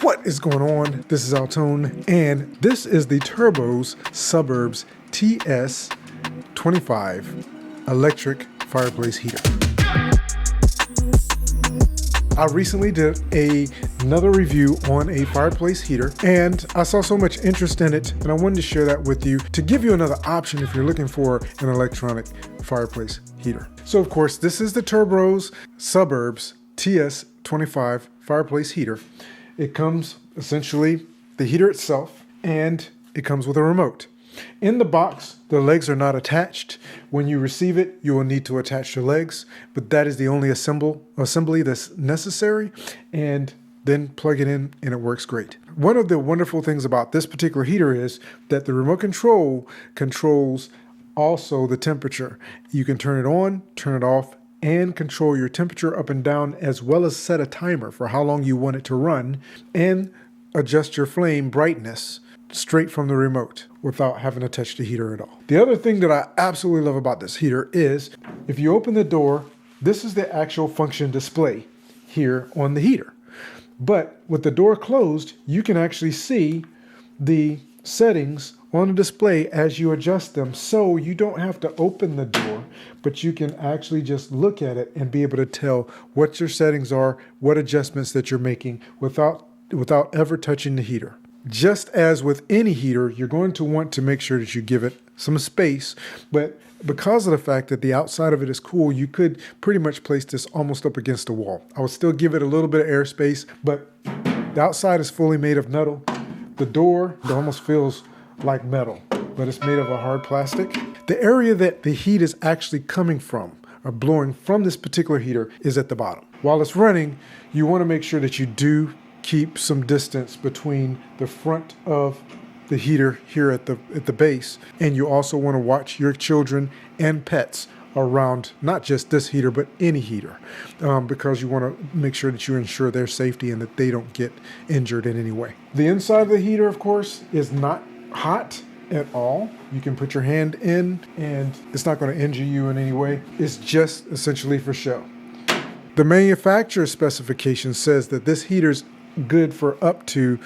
What is going on? This is AlTone, and this is the Turbro's Suburbs TS25 Electric Fireplace Heater. I recently did another review on a fireplace heater, and I saw so much interest in it, and I wanted to share that with you to give you another option if you're looking for an electronic fireplace heater. So of course, this is the Turbro's Suburbs TS25 Fireplace Heater. It comes essentially the heater itself, and it comes with a remote. In the box, the legs are not attached. When you receive it, you will need to attach the legs, but that is the only assembly that's necessary, and then plug it in and it works great. One of the wonderful things about this particular heater is that the remote control controls also the temperature. You can turn it on, turn it off, and control your temperature up and down, as well as set a timer for how long you want it to run and adjust your flame brightness straight from the remote without having to touch the heater at all. The other thing that I absolutely love about this heater is if you open the door, this is the actual function display here on the heater. But with the door closed, you can actually see the settings on the display as you adjust them, so you don't have to open the door, but you can actually just look at it and be able to tell what your settings are, what adjustments that you're making without ever touching the heater. Just as with any heater, you're going to want to make sure that you give it some space, but because of the fact that the outside of it is cool, you could pretty much place this almost up against the wall. I would still give it a little bit of airspace, but the outside is fully made of metal. The door, it almost feels like metal, but it's made of a hard plastic. The area that the heat is actually coming from, or blowing from this particular heater, is at the bottom. While it's running, you want to make sure that you do keep some distance between the front of the heater here at the base, and you also want to watch your children and pets around not just this heater but any heater, because you want to make sure that you ensure their safety and that they don't get injured in any way. The inside of the heater, of course, is not hot at all. You can put your hand in and it's not going to injure you in any way. It's just essentially for show. The manufacturer's specification says that this heater's good for up to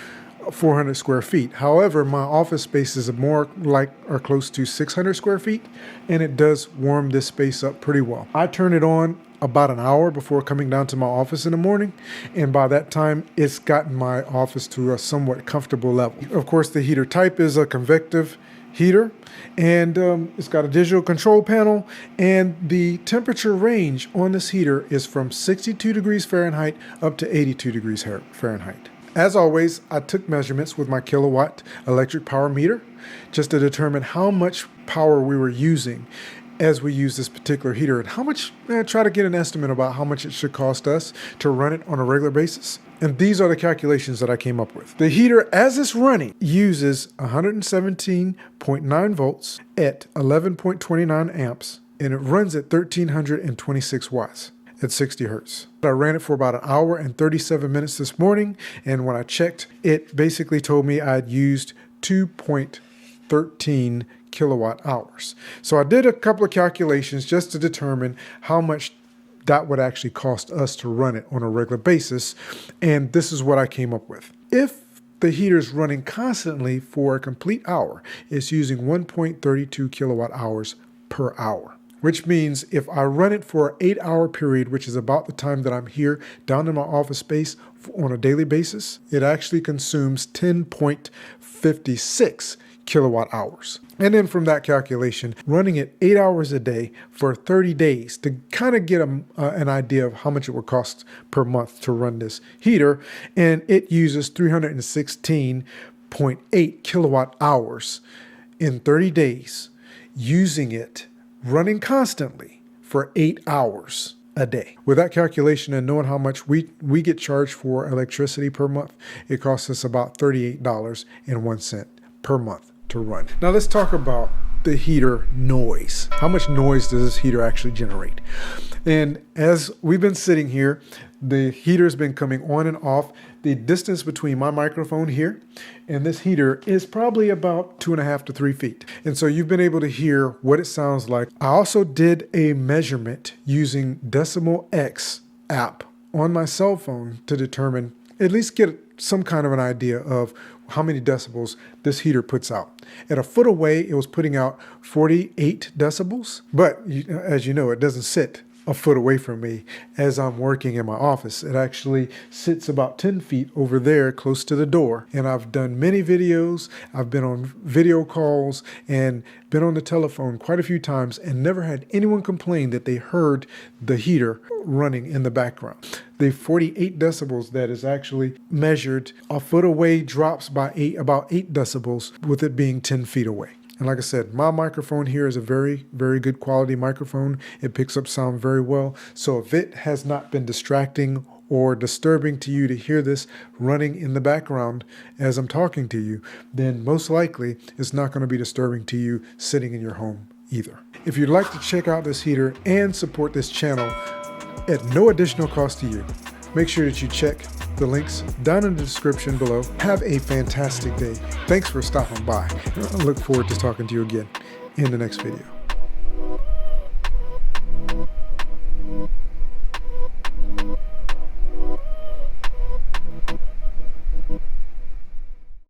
400 square feet. However, my office space is more like or close to 600 square feet, and it does warm this space up pretty well. I turn it on about an hour before coming down to my office in the morning, and by that time it's gotten my office to a somewhat comfortable level. Of course, the heater type is a convective heater, and it's got a digital control panel, and the temperature range on this heater is from 62 degrees Fahrenheit up to 82 degrees Fahrenheit. As always, I took measurements with my Killawatt Electric Power Meter just to determine how much power we were using as we use this particular heater, and how much, try to get an estimate about how much it should cost us to run it on a regular basis. And these are the calculations that I came up with. The heater, as it's running, uses 117.9 volts at 11.29 amps, and it runs at 1326 watts at 60 hertz. I ran it for about an hour and 37 minutes this morning, and when I checked, it basically told me I'd used 2.13 kilowatt hours. So I did a couple of calculations just to determine how much that would actually cost us to run it on a regular basis, and this is what I came up with. If the heater's running constantly for a complete hour, it's using 1.32 kilowatt hours per hour, which means if I run it for an 8-hour period, which is about the time that I'm here down in my office space on a daily basis, it actually consumes 10.56 kilowatt hours. And then from that calculation, running it 8 hours a day for 30 days to kind of get an idea of how much it would cost per month to run this heater. And it uses 316.8 kilowatt hours in 30 days, using it running constantly for 8 hours a day. With that calculation and knowing how much we get charged for electricity per month, it costs us about $38.01 per month to run. Now let's talk about the heater noise. How much noise does this heater actually generate? And as we've been sitting here, the heater's been coming on and off. The distance between my microphone here and this heater is probably about 2.5 to 3 feet. And so you've been able to hear what it sounds like. I also did a measurement using Decibel X app on my cell phone to determine, at least get some kind of an idea of how many decibels this heater puts out. At a foot away, it was putting out 48 decibels, but as you know, it doesn't sit a foot away from me as I'm working in my office. It actually sits about 10 feet over there close to the door. And I've done many videos. I've been on video calls and been on the telephone quite a few times and never had anyone complain that they heard the heater running in the background. The 48 decibels that is actually measured a foot away drops by about 8 decibels with it being 10 feet away. And like I said, my microphone here is a very, very good quality microphone. It picks up sound very well. So if it has not been distracting or disturbing to you to hear this running in the background as I'm talking to you, then most likely it's not going to be disturbing to you sitting in your home either. If you'd like to check out this heater and support this channel at no additional cost to you, make sure that you check the links down in the description below. Have a fantastic day. Thanks for stopping by. I look forward to talking to you again in the next video.